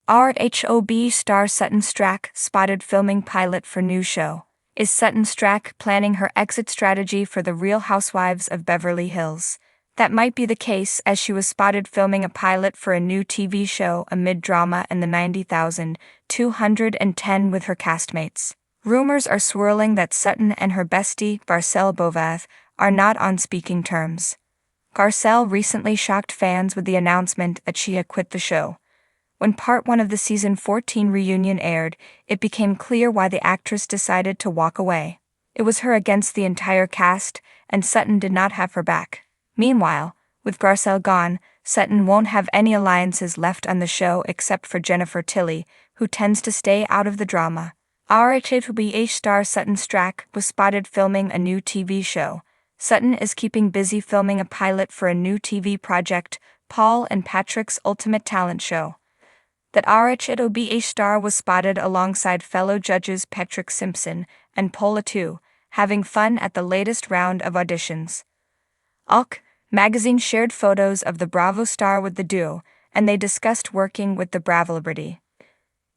RHOBH star Sutton Stracke spotted filming pilot for new show. Is Sutton Stracke planning her exit strategy for the Real Housewives of Beverly Hills? That might be the case, as she was spotted filming a pilot for a new TV show amid drama in the 90,210 with her castmates. Rumors are swirling that Sutton and her bestie, RHOBH, are not on speaking terms. Garcelle recently shocked fans with the announcement that she had quit the show. When part 1 of the season 14 reunion aired, it became clear why the actress decided to walk away. It was her against the entire cast, and Sutton did not have her back. Meanwhile, with Garcelle gone, Sutton won't have any alliances left on the show except for Jennifer Tilly, who tends to stay out of the drama. RHOBH star Sutton Stracke was spotted filming a new TV show. Sutton is keeping busy filming a pilot for a new TV project, Paul and Patrick's Ultimate Talent Show. That RHOBH star was spotted alongside fellow judges Patrick Simpson and Paul Attu, having fun at the latest round of auditions. RHOBH magazine shared photos of the Bravo star with the duo, and they discussed working with the Bravo celebrity.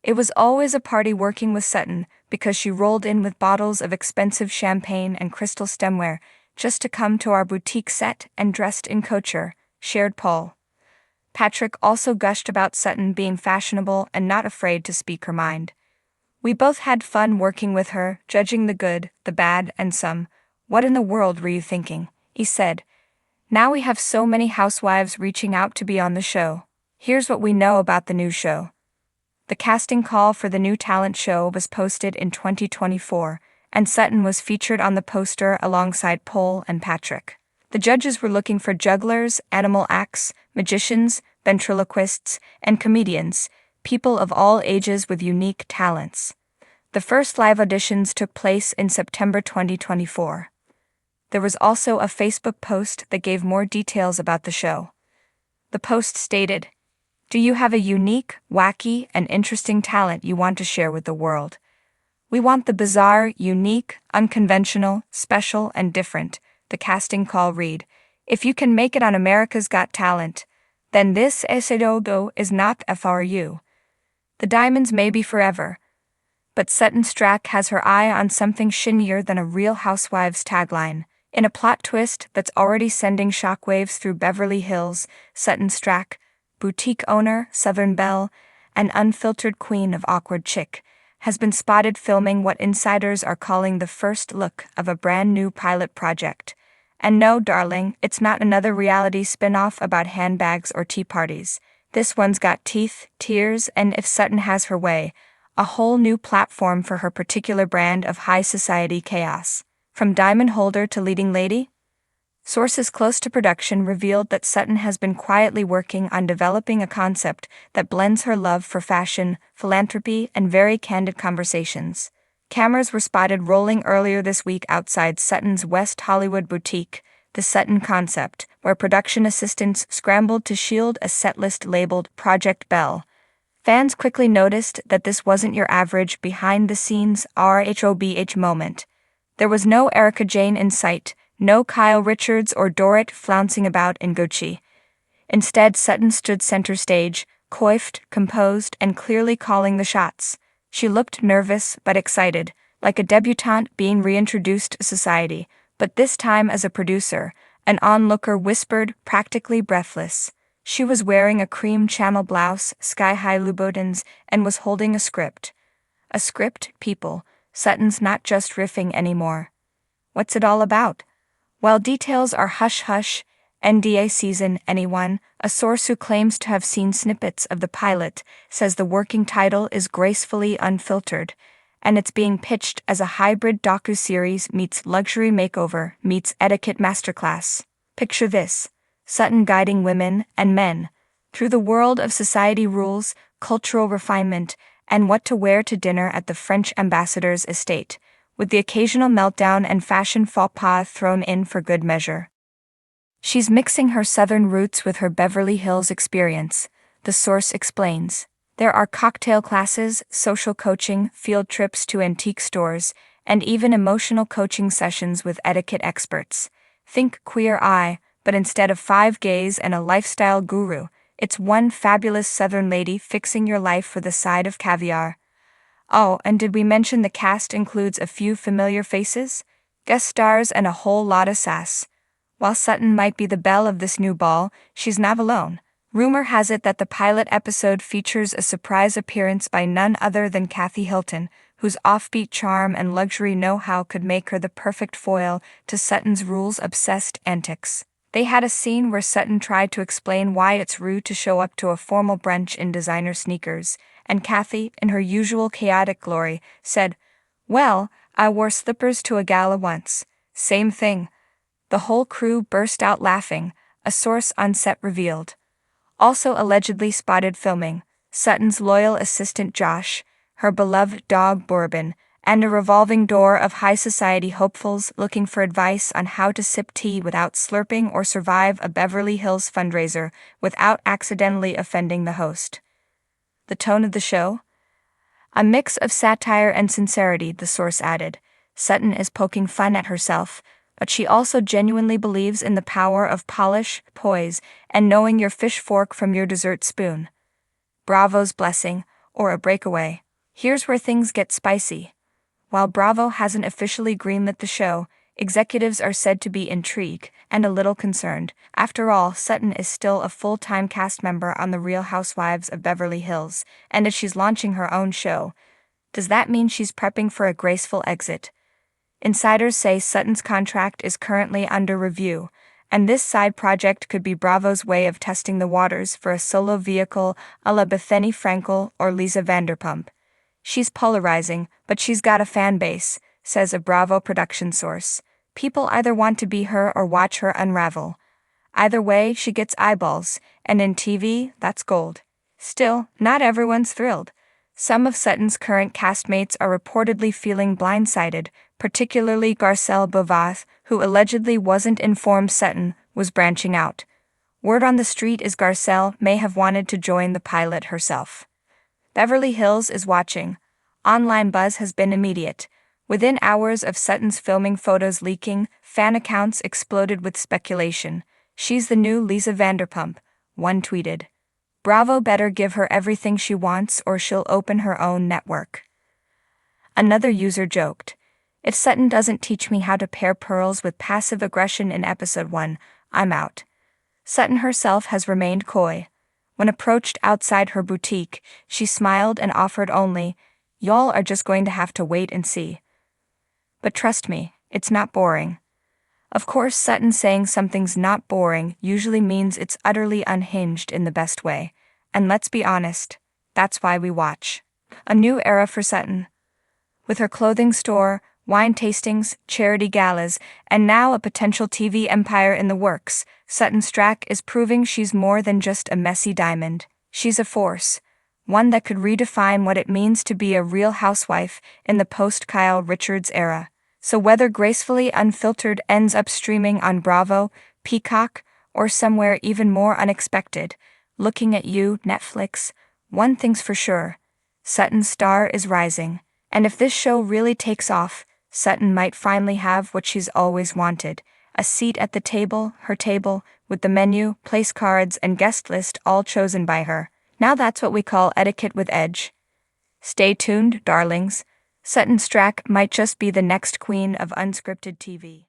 It was always a party working with Sutton, because she rolled in with bottles of expensive champagne and crystal stemware just to come to our boutique set and dressed in couture, shared Paul. Patrick also gushed about Sutton being fashionable and not afraid to speak her mind. "We both had fun working with her, judging the good, the bad, and some. What in the world were you thinking?" he said. "Now we have so many housewives reaching out to be on the show. Here's what we know about the new show." The casting call for the new talent show was posted in 2024, and Sutton was featured on the poster alongside Paul and Patrick. The judges were looking for jugglers, animal acts, magicians, ventriloquists, and comedians, people of all ages with unique talents. The first live auditions took place in September 2024. There was also a Facebook post that gave more details about the show. The post stated, "Do you have a unique, wacky, and interesting talent you want to share with the world? We want the bizarre, unique, unconventional, special, and different," the casting call read. "If you can make it on America's Got Talent, then this episodio is not for you. The diamonds may be forever." But Sutton Stracke has her eye on something shinier than a Real Housewives tagline. In a plot twist that's already sending shockwaves through Beverly Hills, Sutton Stracke, boutique owner, Southern belle, and unfiltered queen of awkward chic, has been spotted filming what insiders are calling the first look of a brand new pilot project. And no, darling, it's not another reality spin-off about handbags or tea parties. This one's got teeth, tears, and, if Sutton has her way, a whole new platform for her particular brand of high society chaos. From diamond holder to leading lady? Sources close to production revealed that Sutton has been quietly working on developing a concept that blends her love for fashion, philanthropy, and very candid conversations. Cameras were spotted rolling earlier this week outside Sutton's West Hollywood boutique, the Sutton Concept, where production assistants scrambled to shield a setlist labeled Project Belle. Fans quickly noticed that this wasn't your average behind-the-scenes RHOBH moment. There was no Erika Jayne in sight, no Kyle Richards or Dorit flouncing about in Gucci. Instead, Sutton stood center stage, coiffed, composed, and clearly calling the shots. She looked nervous but excited, like a debutante being reintroduced to society, but this time as a producer. An onlooker whispered, practically breathless. She was wearing a cream chamel blouse, sky-high Louboutins, and was holding a script. A script, people. Sutton's not just riffing anymore. What's it all about? While details are hush-hush, NDA season anyone, a source who claims to have seen snippets of the pilot says the working title is gracefully unfiltered, and it's being pitched as a hybrid docu-series meets luxury makeover meets etiquette masterclass. Picture this: Sutton guiding women and men through the world of society rules, cultural refinement, and what to wear to dinner at the French ambassador's estate, with the occasional meltdown and fashion faux pas thrown in for good measure. She's mixing her Southern roots with her Beverly Hills experience, the source explains. There are cocktail classes, social coaching, field trips to antique stores, and even emotional coaching sessions with etiquette experts. Think Queer Eye, but instead of 5 gays and a lifestyle guru, It's one fabulous Southern lady fixing your life for the side of caviar. Oh, and did we mention the cast includes a few familiar faces, guest stars, and a whole lot of sass? While Sutton might be the belle of this new ball, she's not alone. Rumor has it that the pilot episode features a surprise appearance by none other than Kathy Hilton, whose offbeat charm and luxury know-how could make her the perfect foil to Sutton's rules-obsessed antics. They had a scene where Sutton tried to explain why it's rude to show up to a formal brunch in designer sneakers, and Kathy, in her usual chaotic glory, said, "Well, I wore slippers to a gala once. Same thing." The whole crew burst out laughing, a source on set revealed. Also allegedly spotted filming, Sutton's loyal assistant Josh, her beloved dog Bourbon, and a revolving door of high society hopefuls looking for advice on how to sip tea without slurping or survive a Beverly Hills fundraiser without accidentally offending the host. The tone of the show? A mix of satire and sincerity, the source added. Sutton is poking fun at herself, but she also genuinely believes in the power of polish, poise, and knowing your fish fork from your dessert spoon. Bravo's blessing, or a breakaway. Here's where things get spicy. While Bravo hasn't officially greenlit the show, executives are said to be intrigued and a little concerned. After all, Sutton is still a full-time cast member on The Real Housewives of Beverly Hills, and if she's launching her own show, does that mean she's prepping for a graceful exit? Insiders say Sutton's contract is currently under review, and this side project could be Bravo's way of testing the waters for a solo vehicle a la Bethany Frankel or Lisa Vanderpump. She's polarizing, but she's got a fan base, says a Bravo production source. People either want to be her or watch her unravel. Either way, she gets eyeballs, and in TV, that's gold. Still, not everyone's thrilled. Some of Sutton's current castmates are reportedly feeling blindsided, particularly Garcelle Beauvais, who allegedly wasn't informed Sutton was branching out. Word on the street is Garcelle may have wanted to join the pilot herself. Beverly Hills is watching. Online buzz has been immediate. Within hours of Sutton's filming photos leaking, fan accounts exploded with speculation. She's the new Lisa Vanderpump, one tweeted. Bravo better give her everything she wants or she'll open her own network. Another user joked, "If Sutton doesn't teach me how to pair pearls with passive aggression in episode 1, I'm out." Sutton herself has remained coy. When approached outside her boutique, she smiled and offered only, "Y'all are just going to have to wait and see." But trust me, it's not boring. Of course, Sutton saying something's not boring usually means it's utterly unhinged in the best way. And let's be honest, that's why we watch. A new era for Sutton. With her clothing store, wine tastings, charity galas, and now a potential TV empire in the works, Sutton Stracke is proving she's more than just a messy diamond. She's a force, one that could redefine what it means to be a real housewife in the post-Kyle Richards era. So whether Gracefully Unfiltered ends up streaming on Bravo, Peacock, or somewhere even more unexpected, looking at you, Netflix, one thing's for sure, Sutton's star is rising. And if this show really takes off, Sutton might finally have what she's always wanted, a seat at the table, her table, with the menu, place cards, and guest list all chosen by her. Now that's what we call etiquette with edge. Stay tuned, darlings. Sutton Stracke might just be the next queen of unscripted TV.